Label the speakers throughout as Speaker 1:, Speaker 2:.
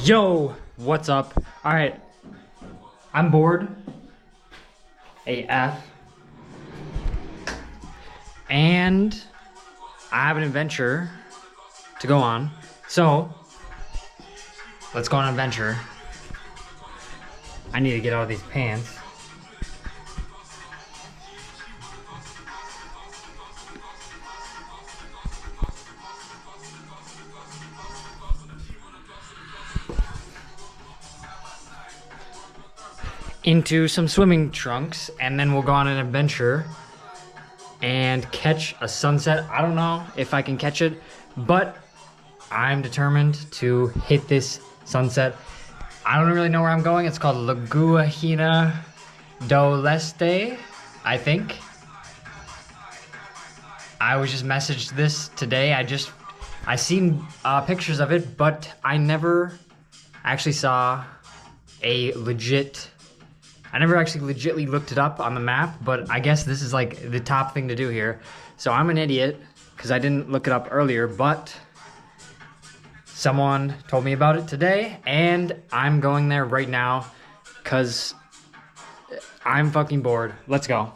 Speaker 1: Yo, what's up? All right, I'm bored AF, and I have an adventure to go on. So let's go on an adventure. I need to get out of these pants. Into some swimming trunks, and then we'll go on an adventure and catch a sunset. I don't know if I can catch it, but I'm determined to hit this sunset. I don't really know where I'm going. It's called Lagoinha do Leste, I think. I was just messaged this today. I seen pictures of it, but I never actually saw a legit. I never actually legitly looked it up on the map, but I guess this is like the top thing to do here. So I'm an idiot because I didn't look it up earlier, but someone told me about it today, and I'm going there right now because I'm fucking bored. Let's go.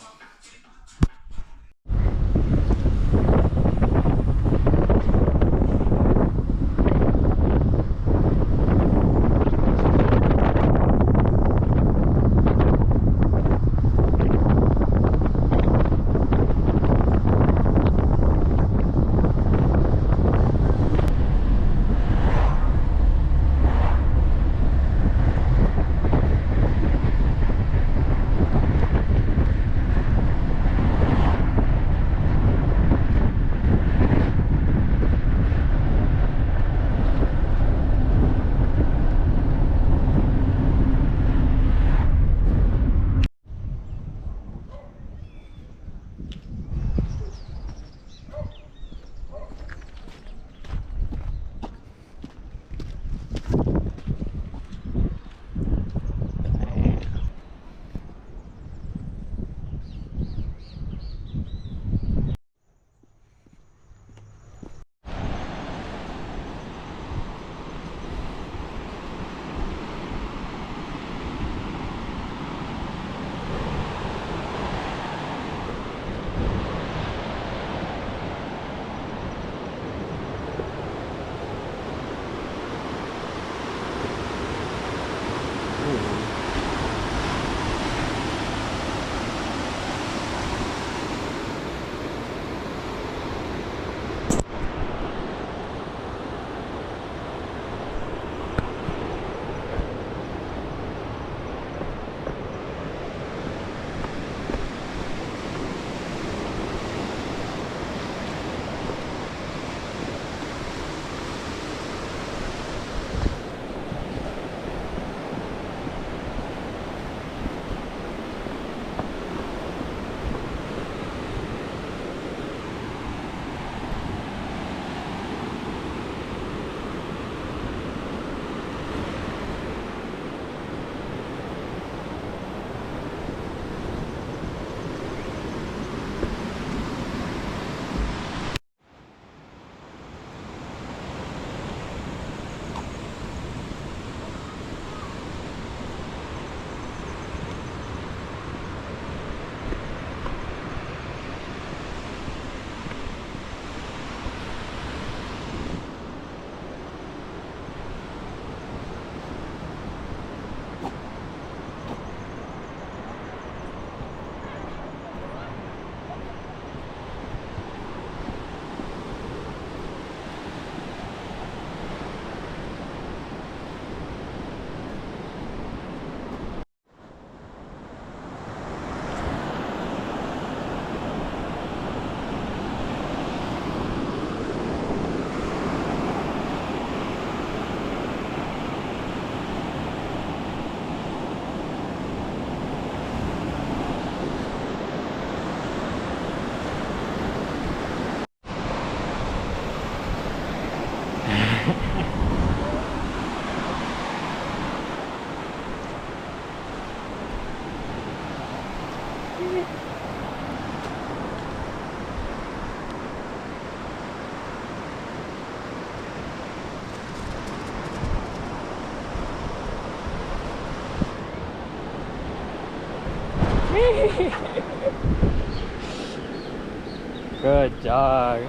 Speaker 1: Good dog.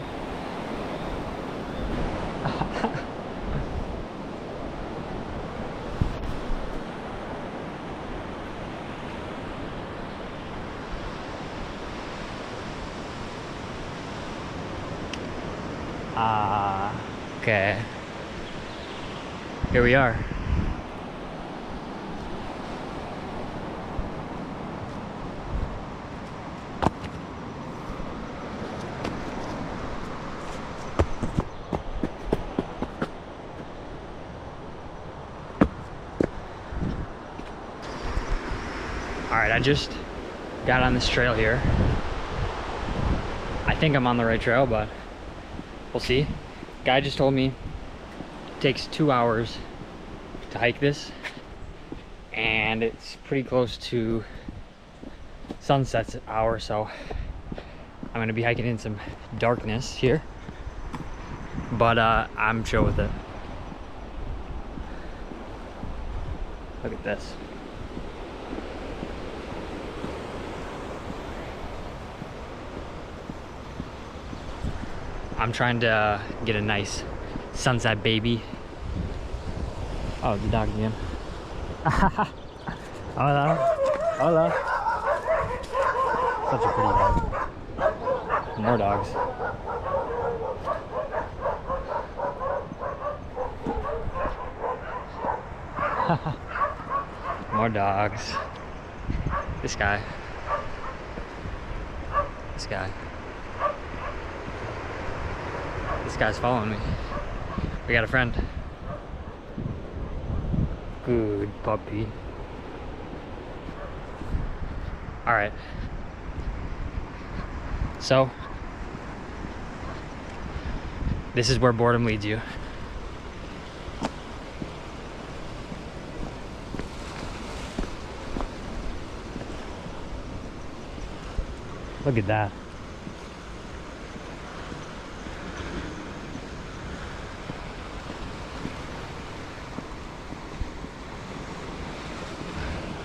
Speaker 1: Okay. Here we are. Alright, I just got on this trail here. I think I'm on the right trail, but we'll see. Guy just told me it takes 2 hours to hike this, and it's pretty close to sunset hour, so I'm gonna be hiking in some darkness here, but I'm chill with it. Look at this. I'm trying to get a nice sunset baby. Oh, the dog again. Hola. Hola. Such a pretty dog. More dogs. More dogs. This guy. This guy. This guy's following me. We got a friend. Good puppy. All right. So, this is where boredom leads you. Look at that.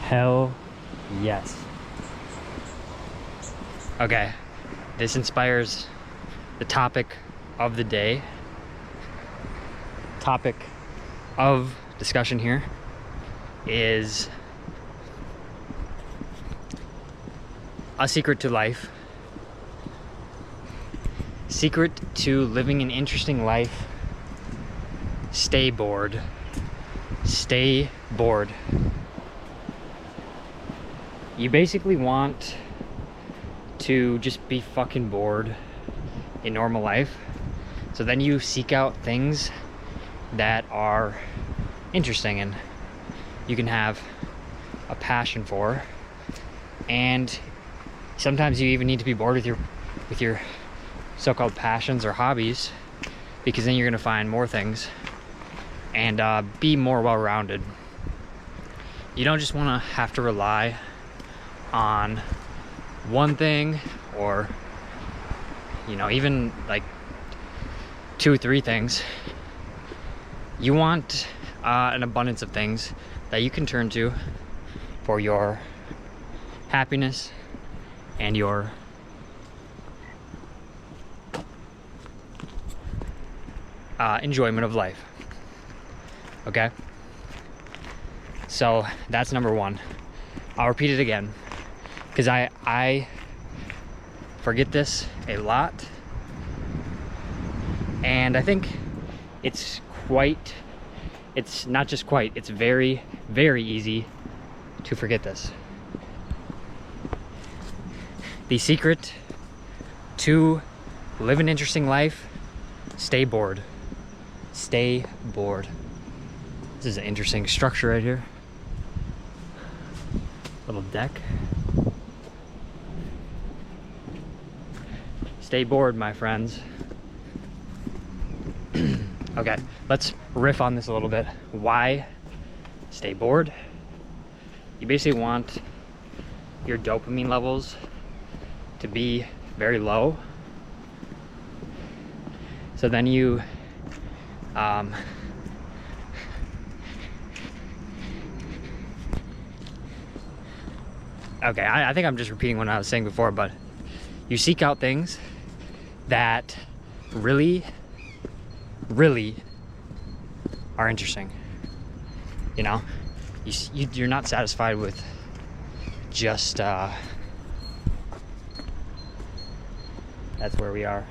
Speaker 1: Hell yes. Okay, this inspires the topic of the day. Topic of discussion here is a secret to life. Secret to living an interesting life. Stay bored. Stay bored. You basically want to just be fucking bored in normal life. So then you seek out things that are interesting and you can have a passion for. And sometimes you even need to be bored with your so-called passions or hobbies, because then you're gonna find more things and be more well-rounded. You don't just wanna have to rely on one thing, or you know, even like 2 or 3 things. You want an abundance of things that you can turn to for your happiness and your enjoyment of life. Okay, so that's number 1. I'll repeat it again, because I forget this a lot, and I think it's not just quite, it's very, very easy to forget this. The secret to live an interesting life: stay bored. Stay bored. This is an interesting structure right here. Little deck. Stay bored, my friends. Okay, let's riff on this a little bit. Why stay bored? You basically want your dopamine levels to be very low. So then you okay, I think I'm just repeating what I was saying before, but you seek out things that really are interesting. You know, you're not satisfied with just that's where we are.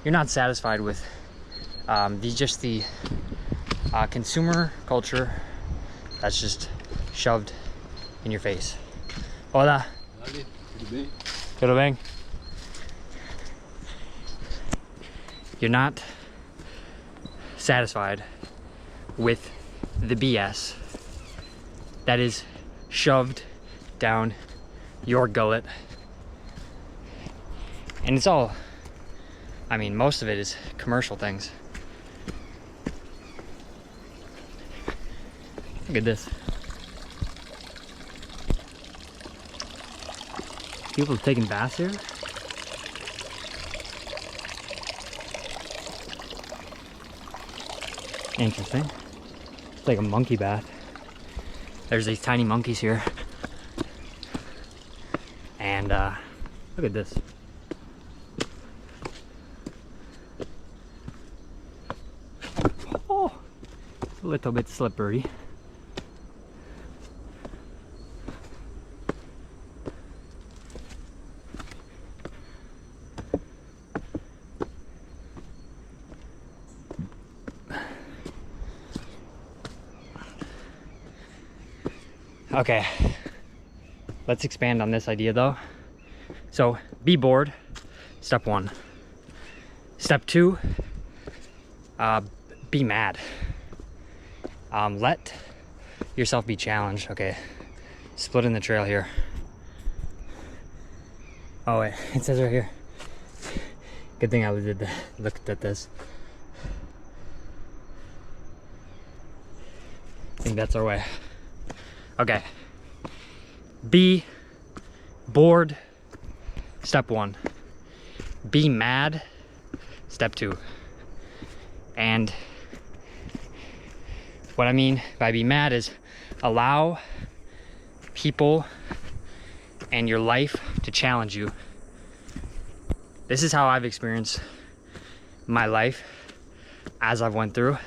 Speaker 1: You're not satisfied with the consumer culture that's just shoved in your face. Hola. Tudo bem? You're not satisfied with the BS that is shoved down your gullet. And it's all, I mean, most of it is commercial things. Look at this. People taking baths here? Interesting. It's like a monkey bath. There's these tiny monkeys here. And look at this. Oh, a little bit slippery. Okay, let's expand on this idea though. So be bored, step one. Step two, be mad. Let yourself be challenged. Okay, splitting the trail here. Oh wait, it says right here. Good thing I looked at this. I think that's our way. Okay, be bored, step one. Be mad, step two. And what I mean by be mad is allow people and your life to challenge you. This is how I've experienced my life as I've went through,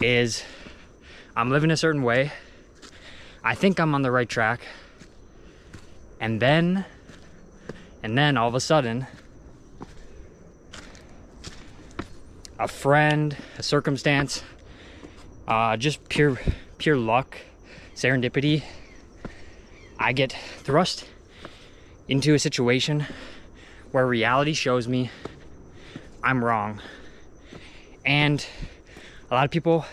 Speaker 1: is I'm living a certain way. I think I'm on the right track, and then all of a sudden, a friend, a circumstance, just pure luck, serendipity, I get thrust into a situation where reality shows me I'm wrong. And a lot of people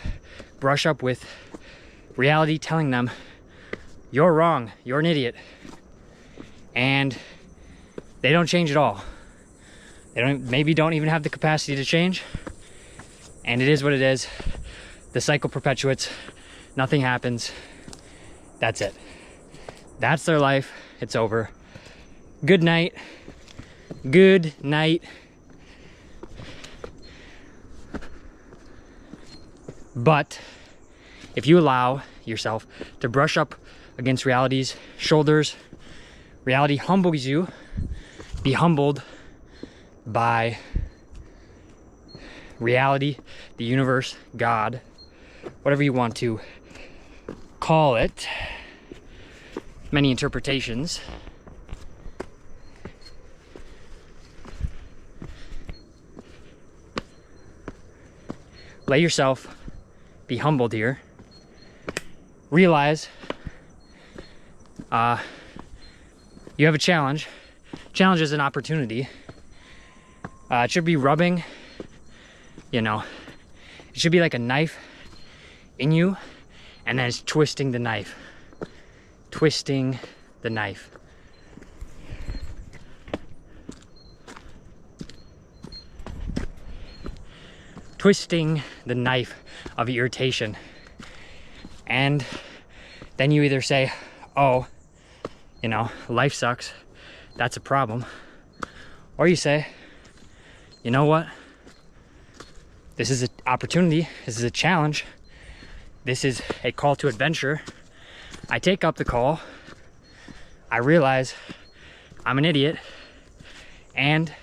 Speaker 1: brush up with reality telling them, you're wrong, you're an idiot. And they don't change at all. They maybe don't even have the capacity to change. And it is what it is. The cycle perpetuates. Nothing happens. That's it. That's their life. It's over. Good night. Good night. But if you allow yourself to brush up against reality's shoulders, reality humbles you. Be humbled by reality, the universe, God, whatever you want to call it. Many interpretations. Let yourself be humbled here. Realize you have a challenge. Challenge is an opportunity. It should be rubbing, it should be like a knife in you, and then it's twisting the knife. Twisting the knife. twisting the knife of irritation. And then you either say, oh, you know, life sucks, that's a problem. Or you say, you know what? This is an opportunity, this is a challenge, this is a call to adventure. I take up the call, I realize I'm an idiot, and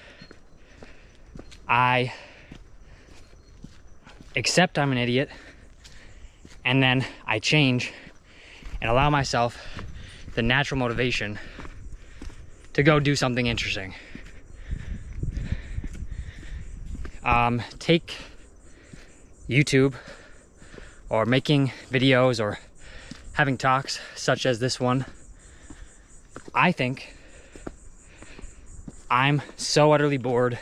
Speaker 1: I accept I'm an idiot, and then I change and allow myself the natural motivation to go do something interesting. Take YouTube or making videos or having talks such as this one. I think I'm so utterly bored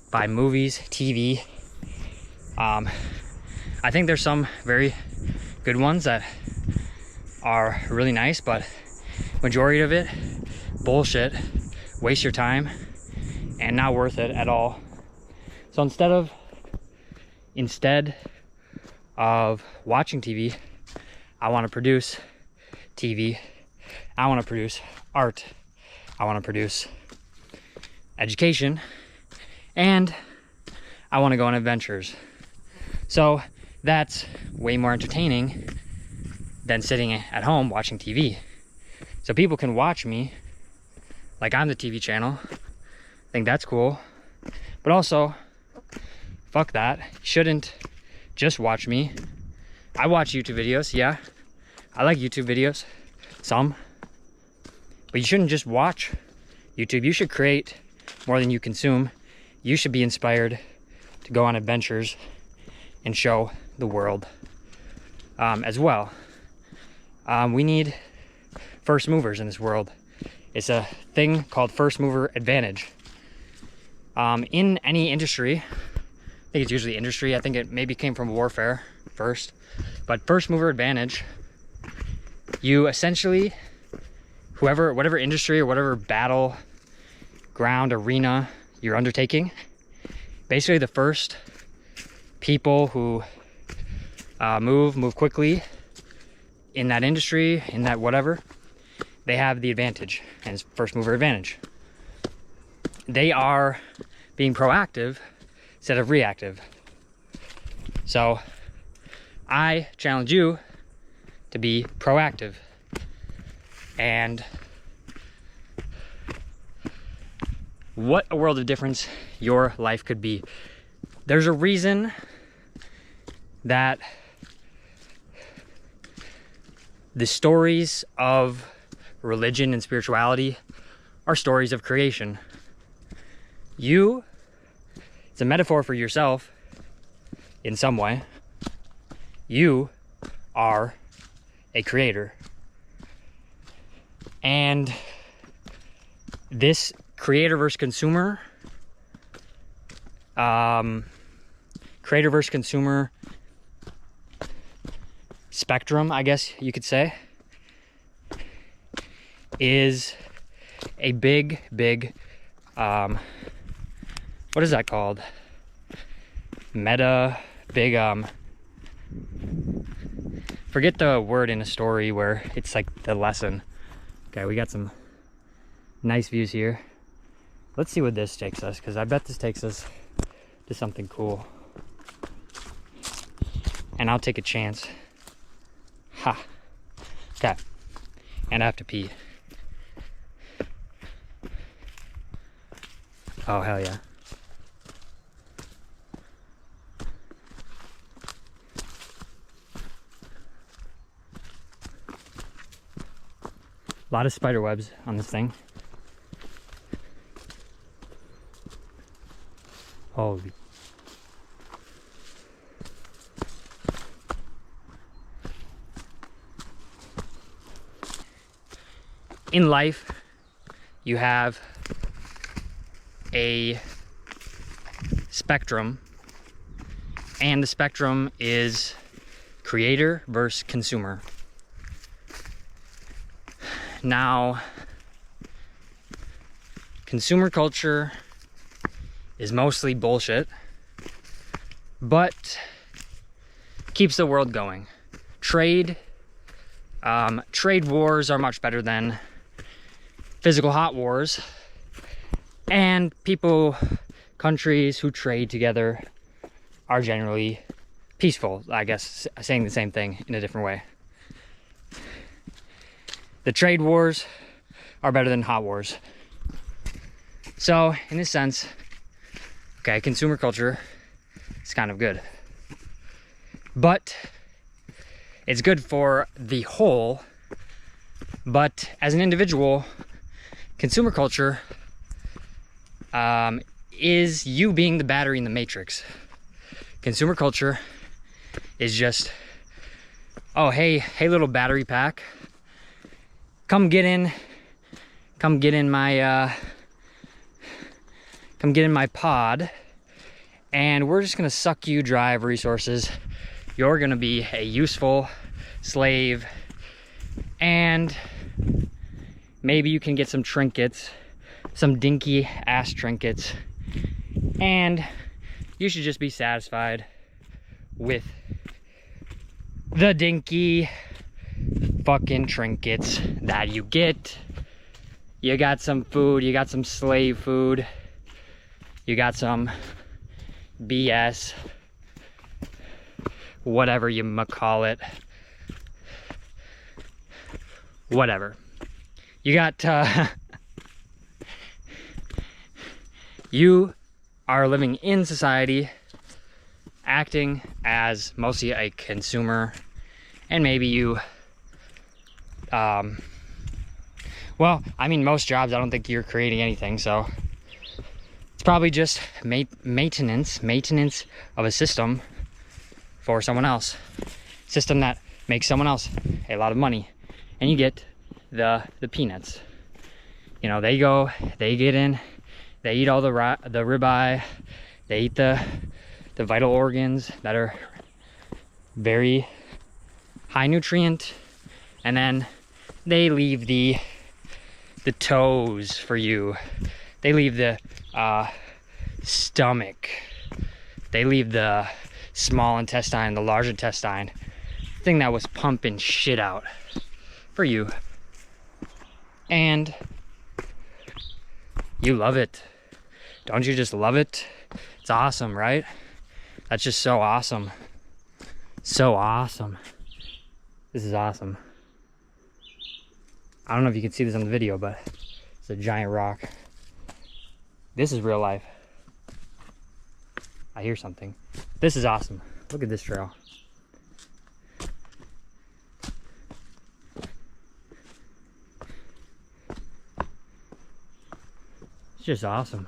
Speaker 1: by movies, TV. I think there's some very good ones that are really nice, but majority of it, bullshit, waste your time, and not worth it at all. So instead of watching TV, I want to produce TV. I want to produce art. I want to produce education, and I want to go on adventures. So that's way more entertaining than sitting at home watching TV. So people can watch me like I'm the TV channel. I think that's cool. But also, fuck that. You shouldn't just watch me. I watch YouTube videos, yeah. I like YouTube videos, some. But you shouldn't just watch YouTube. You should create more than you consume. You should be inspired to go on adventures and show the world as well. We need first movers in this world. It's a thing called first mover advantage. In any industry, I think it's usually industry, I think it maybe came from warfare first, but first mover advantage, you essentially, whatever industry or whatever battle, ground, arena you're undertaking, basically the first people who move quickly in that industry, in that whatever, they have the advantage, and it's first mover advantage. They are being proactive instead of reactive. So I challenge you to be proactive. And what a world of difference your life could be. There's a reason that the stories of religion and spirituality are stories of creation. It's a metaphor for yourself in some way. You are a creator. And this creator versus consumer, creator versus consumer spectrum, I guess you could say, is a big, what is that called? Forget the word in a story where it's like the lesson. Okay, we got some nice views here. Let's see what this takes us, because I bet this takes us to something cool. And I'll take a chance. Ha. Okay. And I have to pee. Oh, hell yeah. A lot of spider webs on this thing. Holy. In life, you have a spectrum, and the spectrum is creator versus consumer. Now, consumer culture is mostly bullshit. but keeps the world going. Trade wars are much better than physical hot wars, and countries who trade together are generally peaceful, I guess, saying the same thing in a different way. The trade wars are better than hot wars. So, in this sense, okay, consumer culture is kind of good. But it's good for the whole, but as an individual, consumer culture is you being the battery in the matrix. Consumer culture is just, oh, hey little battery pack, come get in my pod, and we're just gonna suck you dry of resources. You're gonna be a useful slave, and maybe you can get some trinkets, some dinky ass trinkets, and you should just be satisfied with the dinky fucking trinkets that you get. You got some food, you got some slave food, you got some BS, whatever you might call it, whatever. You got, you are living in society, acting as mostly a consumer, and maybe you, well, I mean, most jobs, I don't think you're creating anything, so it's probably just maintenance of a system for someone else. System that makes someone else a lot of money, and you get the peanuts. You know, they get in, they eat all the ribeye, they eat the vital organs that are very high nutrient, and then they leave the toes for you. They leave the stomach. They leave the small intestine, the large intestine, thing that was pumping shit out for you. And you love it. Don't you just love it? It's awesome, right? That's just so awesome. So awesome. This is awesome. I don't know if you can see this on the video, but it's a giant rock. This is real life. I hear something. This is awesome. Look at this trail. It's just awesome.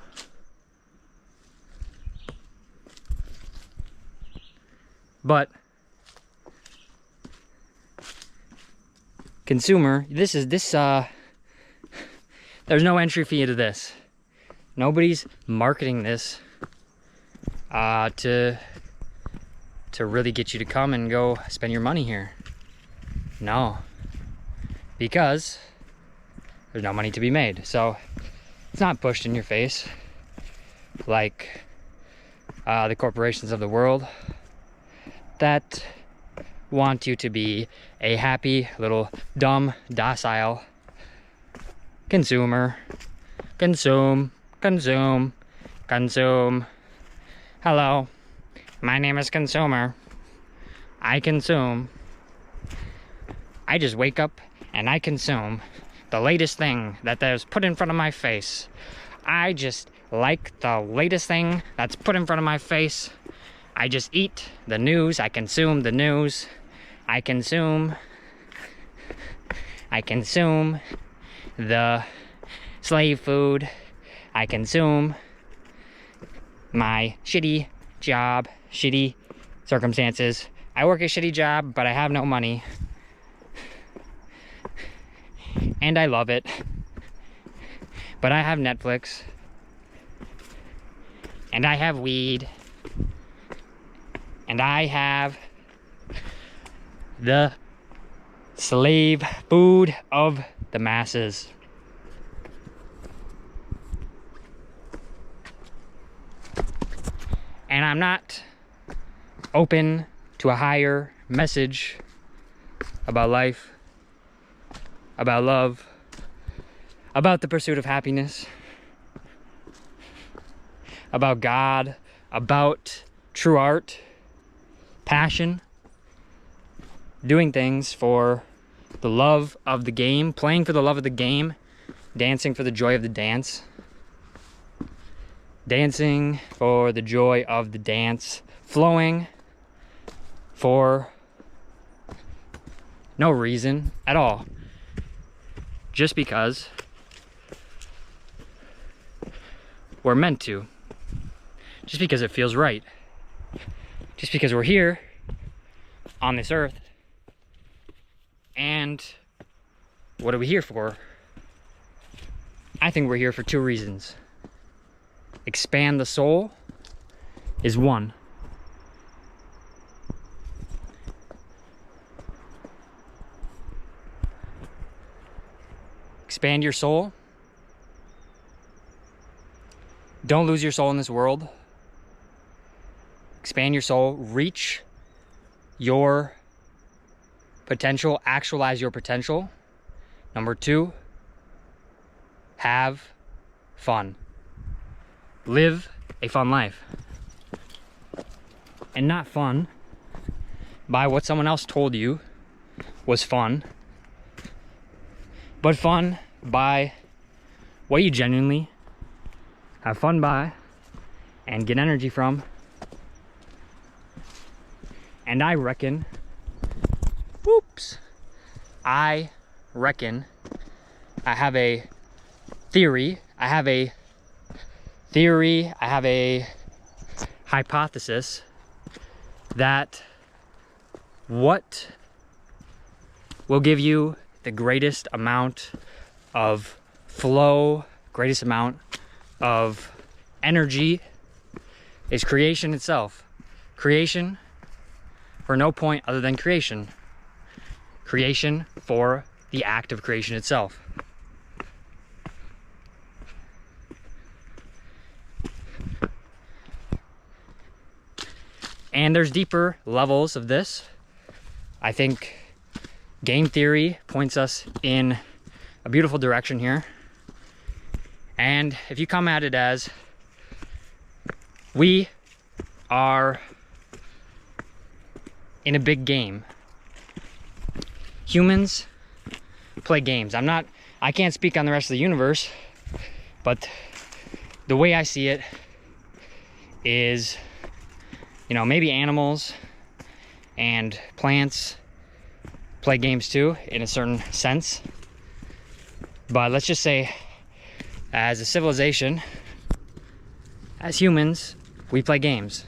Speaker 1: But consumer, there's no entry fee into this. Nobody's marketing this to really get you to come and go spend your money here. No, because there's no money to be made. So it's not pushed in your face like the corporations of the world that want you to be a happy little dumb docile consumer. Consume. Hello, my name is Consumer. I consume. I just wake up and I consume the latest thing that there's put in front of my face. I just like the latest thing that's put in front of my face. I just eat the news. I consume the news. I consume the slave food. I consume my shitty job, shitty circumstances. I work a shitty job, but I have no money. And I love it. But I have Netflix. And I have weed. And I have the slave food of the masses. And I'm not open to a higher message about life, about love, about the pursuit of happiness, about God, about true art, passion, doing things for the love of the game, playing for the love of the game, dancing for the joy of the dance, dancing for the joy of the dance, flowing for no reason at all, just because we're meant to, just because it feels right, just because we're here on this earth. And what are we here for? I think we're here for 2 reasons. Expand the soul is one. Expand your soul. Don't lose your soul in this world. Expand your soul. Reach your potential. Actualize your potential. Number 2, have fun. Live a fun life. And not fun by what someone else told you was fun, but fun by what you genuinely have fun by and get energy from. And I reckon I have a theory, I have a hypothesis that what will give you the greatest amount of flow, greatest amount of energy is creation itself. Creation for no point other than creation. Creation for the act of creation itself. And there's deeper levels of this. I think game theory points us in a beautiful direction here. And if you come at it as we are in a big game, humans play games. I can't speak on the rest of the universe, but the way I see it is, maybe animals and plants play games too, in a certain sense. But let's just say, as a civilization, as humans, we play games.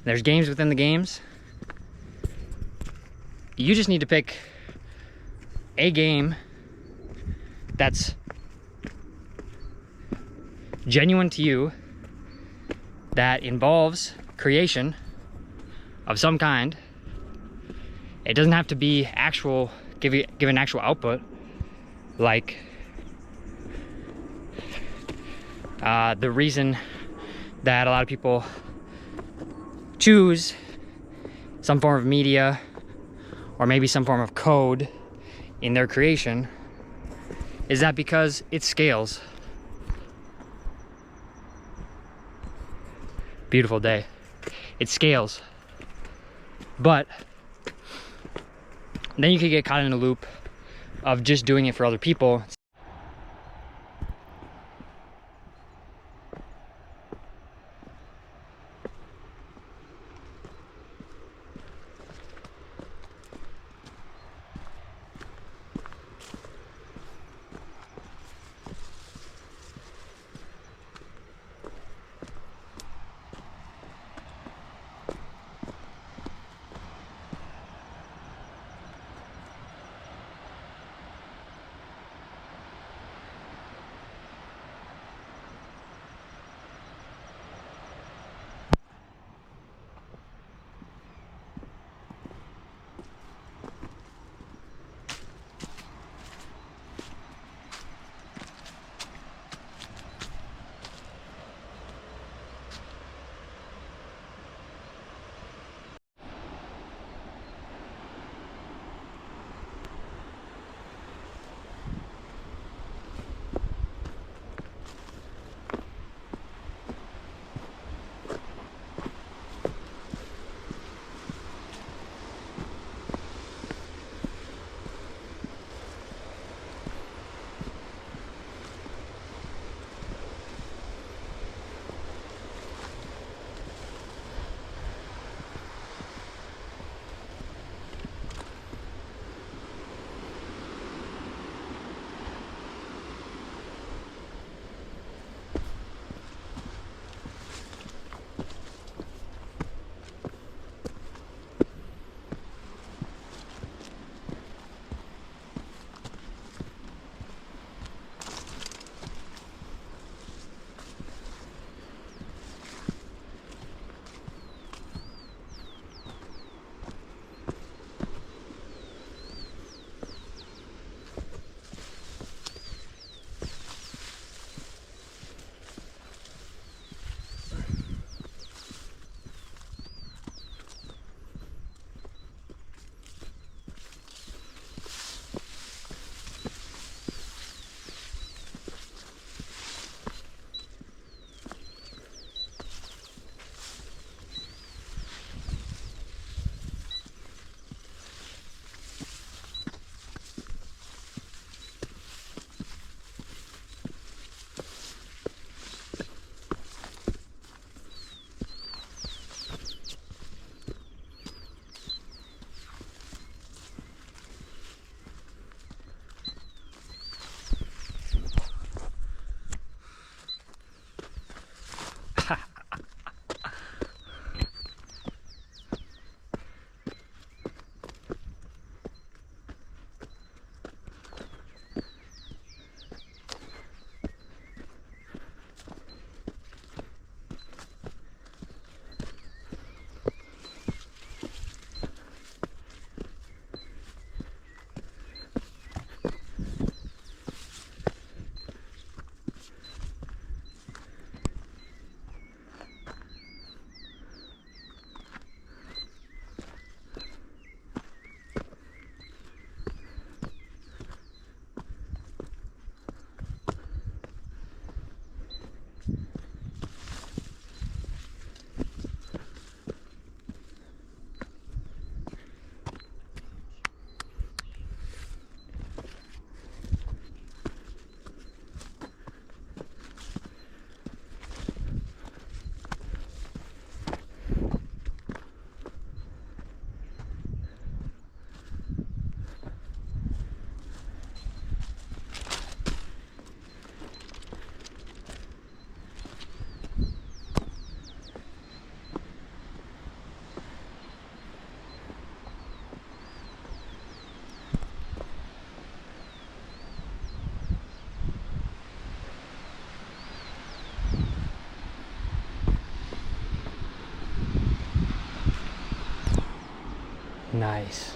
Speaker 1: There's games within the games. You just need to pick a game that's genuine to you, that involves creation of some kind. It doesn't have to be give an actual output, like the reason that a lot of people choose some form of media or maybe some form of code in their creation is that because it scales. Beautiful day. It scales. But then you could get caught in a loop of just doing it for other people. Nice.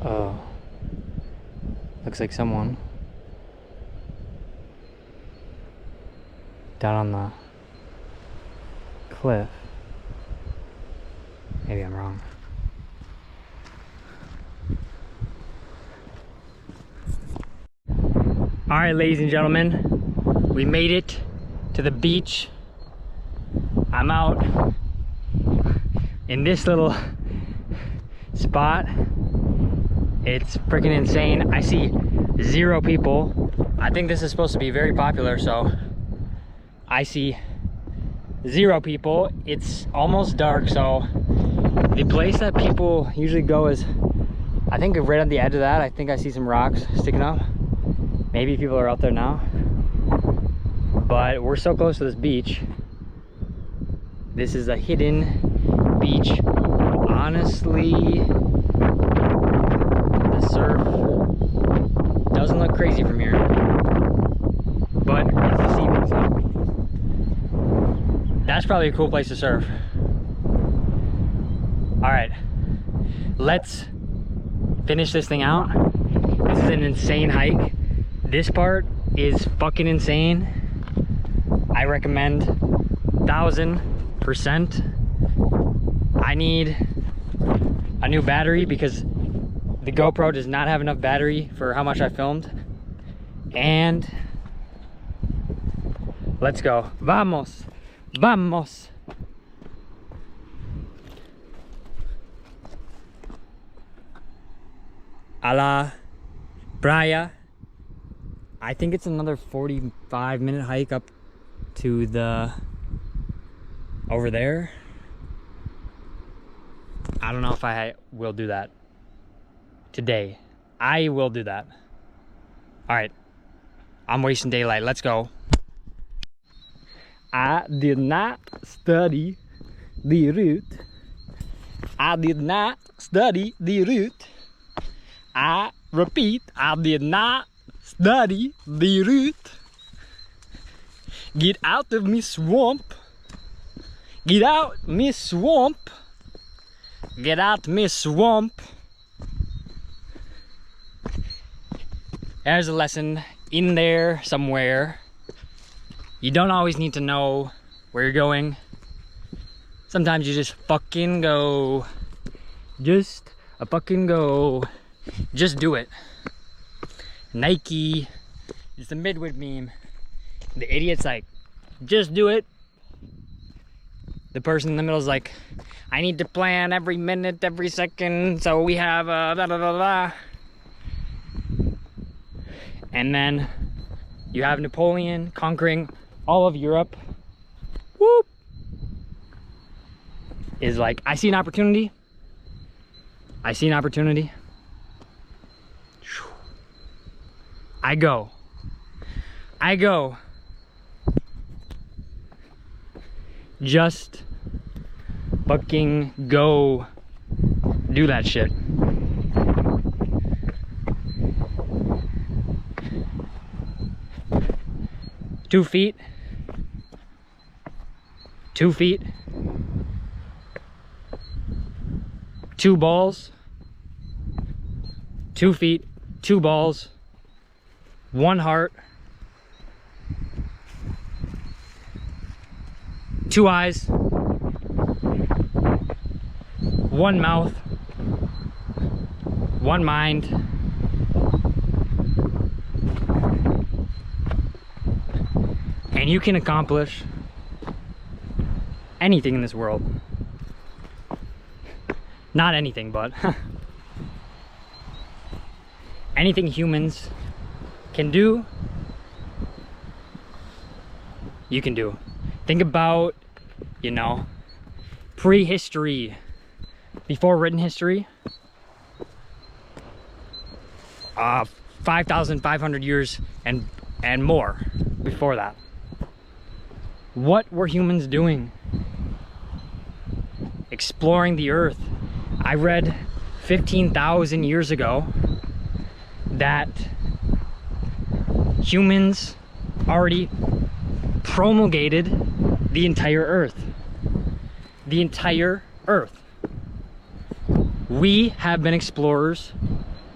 Speaker 1: Oh, looks like someone down on the cliff. Maybe I'm wrong. All right, ladies and gentlemen, we made it to the beach. I'm out in this little spot. It's freaking insane. I see 0 people. I think this is supposed to be very popular, so I see 0 people. It's almost dark, so the place that people usually go is, I think right on the edge of that, I think I see some rocks sticking up. Maybe people are out there now. But we're so close to this beach. This is a hidden beach. Honestly, the surf doesn't look crazy from here, but it's this evening, so that's probably a cool place to surf. All right, let's finish this thing out. This is an insane hike. This part is fucking insane. I recommend 1000%. I need a new battery because the GoPro does not have enough battery for how much I filmed. And let's go. Vamos. Vamos. A la playa. I think it's another 45-minute hike up to the over there. I don't know if I will do that today. I will do that. All right, I'm wasting daylight. Let's go. I did not study the route. I did not study the route. I repeat, I did not study the route. Get out of me swamp. Get out me swamp. Get out me swamp. There's a lesson in there somewhere. You don't always need to know where you're going. Sometimes you just fucking go. Just a fucking go. Just do it. Nike. It's the midwit meme. The idiot's like, just do it. The person in the middle is like, I need to plan every minute, every second, so we have blah, blah, blah, blah. And then you have Napoleon conquering all of Europe. Whoop! Is like, I see an opportunity. I see an opportunity. I go. I go. Just fucking go do that shit. Two feet. 2 feet. 2 balls, 2 feet, 2 balls, 1 heart, 2 eyes, 1 mouth, 1 mind, and you can accomplish anything in this world. Not anything, but anything humans can do, you can do. Think about, you know, prehistory, before written history, 5,500 years and more before that. What were humans doing? Exploring the earth. I read 15,000 years ago that humans already promulgated the entire earth. The entire earth. We have been explorers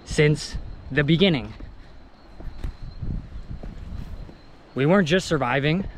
Speaker 1: since the beginning. We weren't just surviving.